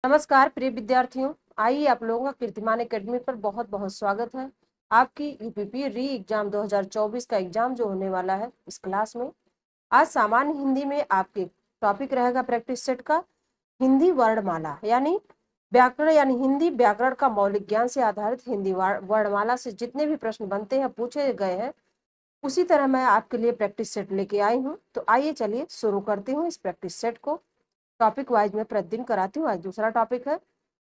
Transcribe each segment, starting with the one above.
नमस्कार प्रिय विद्यार्थियों, आइए आप लोगों का कीर्तिमान एकेडमी पर बहुत बहुत स्वागत है। आपकी यूपीपी री एग्जाम 2024 का एग्जाम जो होने वाला है इस क्लास में आज सामान्य हिंदी में आपके टॉपिक रहेगा प्रैक्टिस सेट का हिंदी वर्णमाला यानी व्याकरण यानी हिंदी व्याकरण का मौलिक ज्ञान से आधारित हिंदी वर्णमाला से जितने भी प्रश्न बनते हैं पूछे गए हैं उसी तरह मैं आपके लिए प्रैक्टिस सेट लेके आई हूँ। तो आइए चलिए शुरू करती हूँ इस प्रैक्टिस सेट को। टॉपिक वाइज में प्रतिदिन कराती हूँ। आज दूसरा टॉपिक है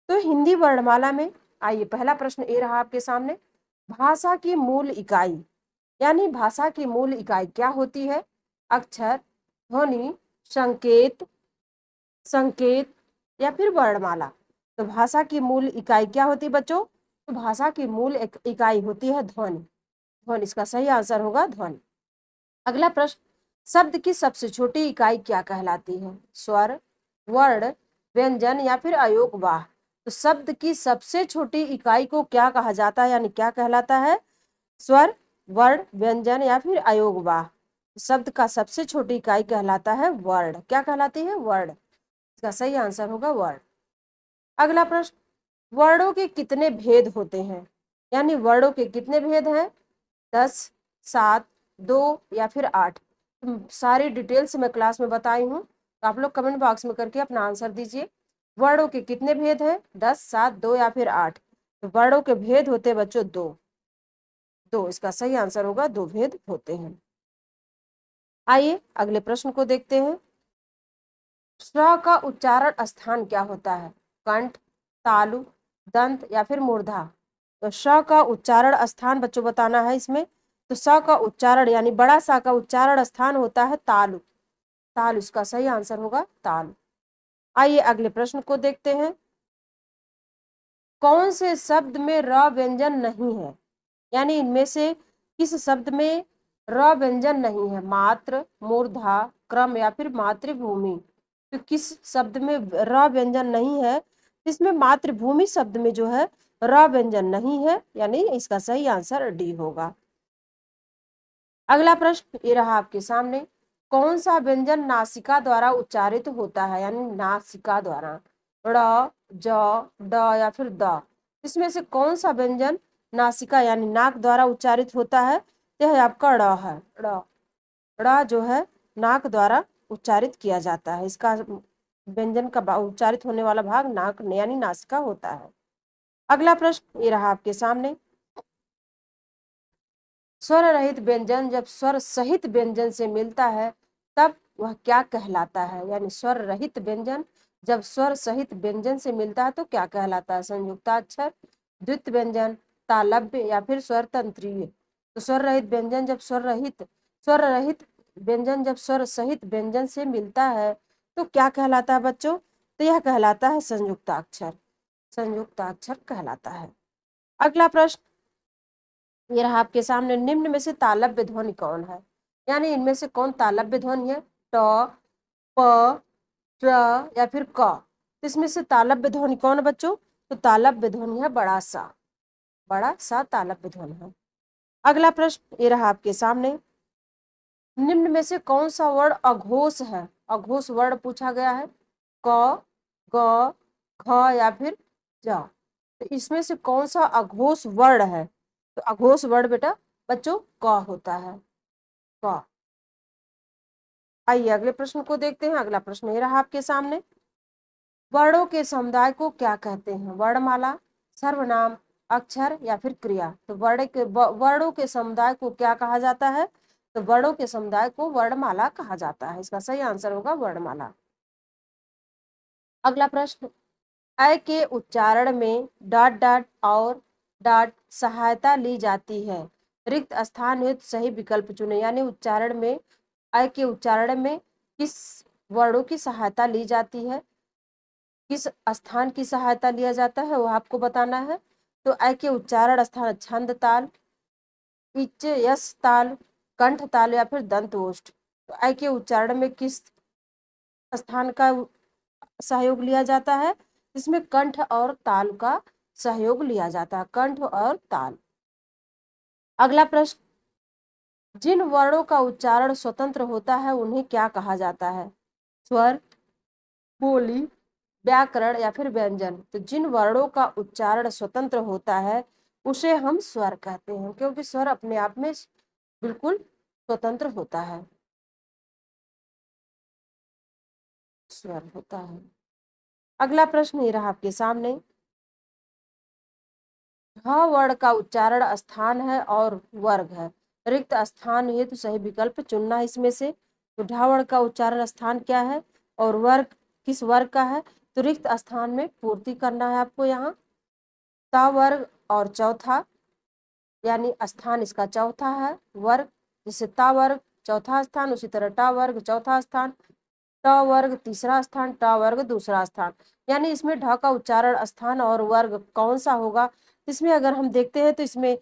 तो हिंदी वर्णमाला में आइए पहला प्रश्न ये रहा आपके सामने। भाषा की मूल इकाई यानी भाषा की मूल इकाई क्या होती है? अक्षर, ध्वनि, संकेत, संकेत या फिर वर्णमाला। तो भाषा की मूल इकाई क्या होती है बच्चों? तो भाषा की मूल इकाई होती है ध्वनि। ध्वनि इसका सही आंसर होगा ध्वनि। अगला प्रश्न, शब्द की सबसे छोटी इकाई क्या कहलाती है? स्वर, वर्ण, व्यंजन या फिर अयोगवाह। तो शब्द की सबसे छोटी इकाई को क्या कहा जाता है यानी क्या कहलाता है? स्वर, वर्ण, व्यंजन या फिर अयोगवाह। शब्द का सबसे छोटी इकाई कहलाता है वर्ण। क्या कहलाती है? वर्ण। इसका सही आंसर होगा वर्ण। अगला प्रश्न, वर्णों के कितने भेद होते हैं? यानी वर्णों के कितने भेद हैं? 10, 7, 2 या फिर 8। सारी डिटेल्स मैं क्लास में बताई हूँ, तो आप लोग कमेंट बॉक्स में करके अपना आंसर दीजिए। वर्णों के कितने भेद हैं? 10, 7, 2 या फिर 8। तो वर्णों के भेद होते हैं बच्चों दो। दो इसका सही आंसर होगा, दो भेद होते हैं। आइए अगले प्रश्न को देखते हैं। स्व का उच्चारण स्थान क्या होता है? कंठ, तालु, दंत या फिर मूर्धा। तो श का उच्चारण स्थान बच्चों बताना है इसमें। तो स का उच्चारण यानी बड़ा सा का उच्चारण स्थान होता है तालु। तालु इसका सही आंसर होगा तालु। आइए अगले प्रश्न को देखते हैं। कौन से शब्द में र व्यंजन नहीं है? यानी इनमें से किस शब्द में र व्यंजन नहीं है? मात्र, मूर्धा, क्रम या फिर मातृभूमि। तो किस शब्द में र व्यंजन नहीं है? इसमें मातृभूमि शब्द में जो है र व्यंजन नहीं है, यानी इसका सही आंसर डी होगा। अगला प्रश्न ये रहा आपके सामने। कौन सा व्यंजन नासिका द्वारा उच्चारित होता है? यानी नासिका द्वारा। ड़, ज, ड या फिर द। इसमें से कौन सा व्यंजन नासिका यानी नाक द्वारा उच्चारित होता है? यह आपका ड़ है। ड़, ड़ जो है नाक द्वारा उच्चारित किया जाता है। इसका व्यंजन का उच्चारित होने वाला भाग नाक यानी नासिका होता है। अगला प्रश्न ये रहा आपके सामने। स्वर रहित व्यंजन जब स्वर सहित व्यंजन से मिलता है तब वह क्या कहलाता है? यानी स्वर रहित व्यंजन जब स्वर सहित व्यंजन से मिलता है तो क्या कहलाता है? संयुक्ताक्षर, द्वित व्यंजन, तालव्य या फिर स्वर तंत्रीय। तो स्वर रहित व्यंजन जब स्वर रहित व्यंजन जब स्वर सहित व्यंजन से मिलता है तो क्या कहलाता है बच्चों? तो यह कहलाता है संयुक्ताक्षर। संयुक्ताक्षर कहलाता है। अगला प्रश्न ये रहा आपके सामने। निम्न में से तालव्य ध्वनि कौन है? यानी इनमें से कौन तालव्य ध्वनि है? ट, प, ट्र या फिर क। तो इसमें से तालव्य ध्वनि कौन है बच्चों? तो तालव्य ध्वनि है बड़ा सा। बड़ा सा तालव्य ध्वनि है। अगला प्रश्न ये रहा आपके सामने। निम्न में से कौन सा वर्ण अघोष है? अघोष वर्ण पूछा गया है। क, ग, घ या फिर ज। तो इसमें से कौन सा अघोष वर्ण है? तो अघोष वर्ण बेटा बच्चों क होता है। क। आइए अगले प्रश्न को देखते हैं। अगला प्रश्न ये रहा आपके सामने। वर्णों के समुदाय को क्या कहते हैं? वर्णमाला, सर्वनाम, अक्षर या फिर क्रिया। तो वर्णों के समुदाय को क्या कहा जाता है? तो वर्णों के समुदाय को वर्णमाला कहा जाता है। इसका सही आंसर होगा वर्णमाला। अगला प्रश्न, अ के उच्चारण में डॉट डॉट और डॉट सहायता ली जाती है। रिक्त स्थान हेतु सही विकल्प चुने। यानी उच्चारण में अ के उच्चारण में किस वर्णों की सहायता ली जाती है, किस स्थान की सहायता लिया जाता है वो आपको बताना है। तो अ के उच्चारण स्थान छंद ताल, इच्च यस ताल, कंठ ताल या फिर दंत ओष्ठ। तो अ के उच्चारण में किस स्थान का सहयोग लिया जाता है? इसमें कंठ और ताल का सहयोग लिया जाता है। कंठ और ताल। अगला प्रश्न, जिन वर्णों का उच्चारण स्वतंत्र होता है उन्हें क्या कहा जाता है? स्वर, बोली, व्याकरण या फिर व्यंजन। तो जिन वर्णों का उच्चारण स्वतंत्र होता है उसे हम स्वर कहते हैं, क्योंकि स्वर अपने आप में बिल्कुल स्वतंत्र होता है, स्वर होता है। अगला प्रश्न ये रहा आपके सामने, ह वर्ण का उच्चारण स्थान है और वर्ग है, रिक्त स्थान हेतु सही विकल्प चुनना है इसमें से। तो ढ वर्ण का उच्चारण स्थान क्या है और वर्ग किस वर्ग का है, तो रिक्त स्थान में पूर्ति करना है आपको यहाँ। ता वर्ग और चौथा, यानी स्थान इसका चौथा है वर्ग, जैसे ता वर्ग चौथा स्थान, उसी तरह टा वर्ग चौथा स्थान, ट वर्ग तीसरा स्थान, ट वर्ग दूसरा स्थान। यानी इसमें ढ का उच्चारण स्थान और वर्ग कौन सा होगा, इसमें अगर हम देखते हैं तो इसमें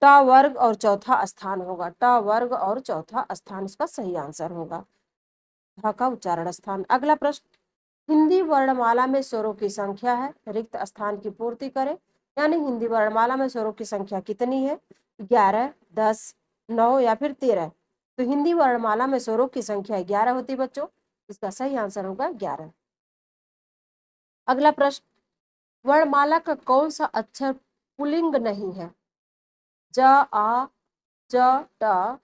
ट वर्ग और चौथा स्थान होगा, ट वर्ग और चौथा स्थान इसका सही आंसर होगा, ढ का उच्चारण स्थान। अगला प्रश्न, हिंदी वर्णमाला में स्वरों की संख्या है, रिक्त स्थान की पूर्ति करें। यानी हिंदी वर्णमाला में स्वरों की संख्या कितनी है, 11, 10, 9 या फिर 13। तो हिंदी वर्णमाला में स्वरों की संख्या 11 होती है बच्चों, इसका सही आंसर होगा 11। अगला प्रश्न, वर्णमाला का कौन सा अक्षर पुल्लिंग नहीं है, ज, आ, च, ट,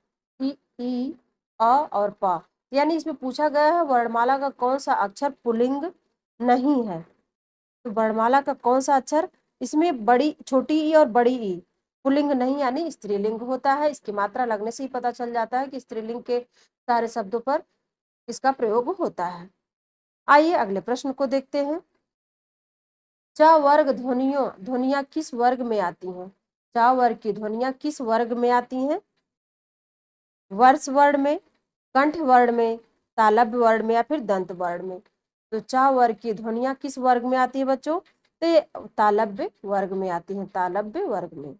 ई, अ और प। यानी इसमें पूछा गया है वर्णमाला का कौन सा अक्षर पुल्लिंग नहीं है। तो वर्णमाला का कौन सा अक्षर, इसमें बड़ी छोटी ई और बड़ी ई पुल्लिंग नहीं यानी स्त्रीलिंग होता है। इसकी मात्रा लगने से ही पता चल जाता है कि स्त्रीलिंग के सारे शब्दों पर इसका प्रयोग होता है। आइए अगले प्रश्न को देखते हैं, च वर्ग ध्वनियां किस वर्ग में आती हैं, च वर्ग की ध्वनियां किस वर्ग में आती हैं, वर्ष वर्ण में, कंठ वर्ण में, तालव्य वर्ण में या फिर दंत वर्ण में। तो च वर्ग की ध्वनियां किस वर्ग में आती है बच्चों, तो ये तालव्य वर्ग में आती हैं, तालव्य वर्ग में।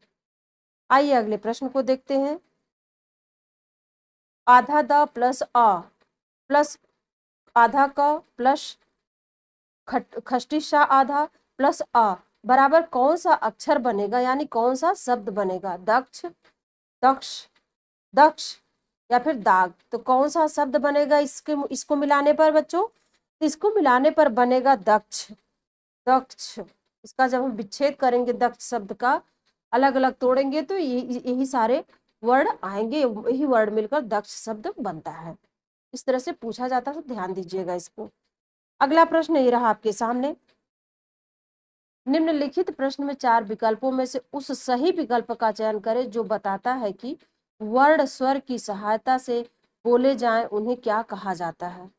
आइए अगले प्रश्न को देखते हैं, आधा द प्लस अ प्लस आधा क प्लस खष्टी सा आधा प्लस अ बराबर कौन सा अक्षर बनेगा, यानी कौन सा शब्द बनेगा, दक्ष, दक्ष, दक्ष या फिर दाग। तो कौन सा शब्द बनेगा इसको मिलाने पर बच्चों, इसको मिलाने पर बनेगा दक्ष, दक्ष। इसका जब हम विच्छेद करेंगे दक्ष शब्द का, अलग अलग तोड़ेंगे तो यही सारे वर्ड आएंगे, यही वर्ड मिलकर दक्ष शब्द बनता है। इस तरह से पूछा जाता है, तो ध्यान दीजिएगा इसको। अगला प्रश्न ये रहा आपके सामने, निम्नलिखित प्रश्न में 4 विकल्पों में से उस सही विकल्प का चयन करें जो बताता है कि वर्ण स्वर की सहायता से बोले जाएं उन्हें क्या कहा जाता है,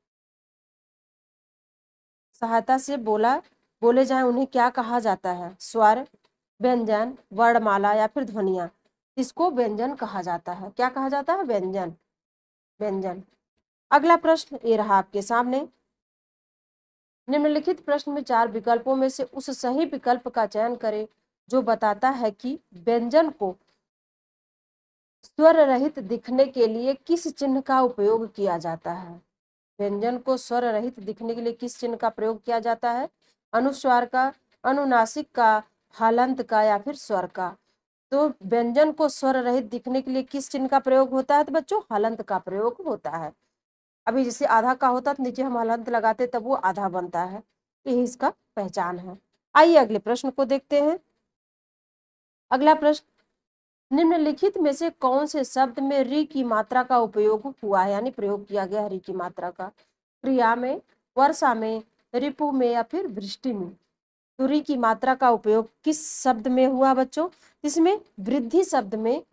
सहायता से बोले जाएं उन्हें क्या कहा जाता है, स्वर, व्यंजन, वर्णमाला या फिर ध्वनियां। इसको व्यंजन कहा जाता है, क्या कहा जाता है, व्यंजन, व्यंजन। अगला प्रश्न ये रहा आपके सामने, निम्नलिखित प्रश्न में 4 विकल्पों में से उस सही विकल्प का चयन करें जो बताता है कि व्यंजन को स्वर रहित दिखने के लिए किस चिन्ह का उपयोग किया जाता है, व्यंजन को स्वर रहित दिखने के लिए किस चिन्ह का प्रयोग किया जाता है, अनुस्वार का, अनुनासिक का, हलंत का या फिर स्वर का। तो व्यंजन को स्वर रहित दिखने के लिए किस चिन्ह का प्रयोग होता है, तो बच्चों हलंत का प्रयोग होता है। अभी जैसे आधा का होता तो नीचे हम हलंत लगाते तब वो आधा बनता है, यही इसका पहचान है। आइए अगले प्रश्न को देखते हैं। अगला प्रश्न, निम्नलिखित में से कौन से शब्द में री की मात्रा का उपयोग हुआ है, यानी प्रयोग किया गया है री की मात्रा का, क्रिया में, वर्षा में, रिपु में या फिर वृष्टि में। तो री की मात्रा का उपयोग किस शब्द में हुआ बच्चों, इसमें वृद्धि शब्द में,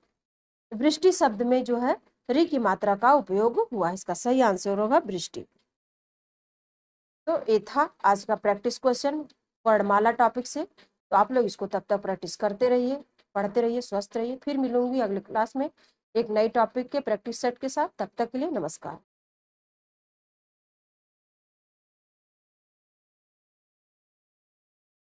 वृष्टि शब्द में जो है री की मात्रा का उपयोग हुआ, इसका सही आंसर होगा वृष्टि। तो ये था आज का प्रैक्टिस क्वेश्चन वर्णमाला टॉपिक से। तो आप लोग इसको तब तक प्रैक्टिस करते रहिए, पढ़ते रहिए, स्वस्थ रहिए। फिर मिलूंगी अगले क्लास में एक नई टॉपिक के प्रैक्टिस सेट के साथ। तब तक के लिए नमस्कार।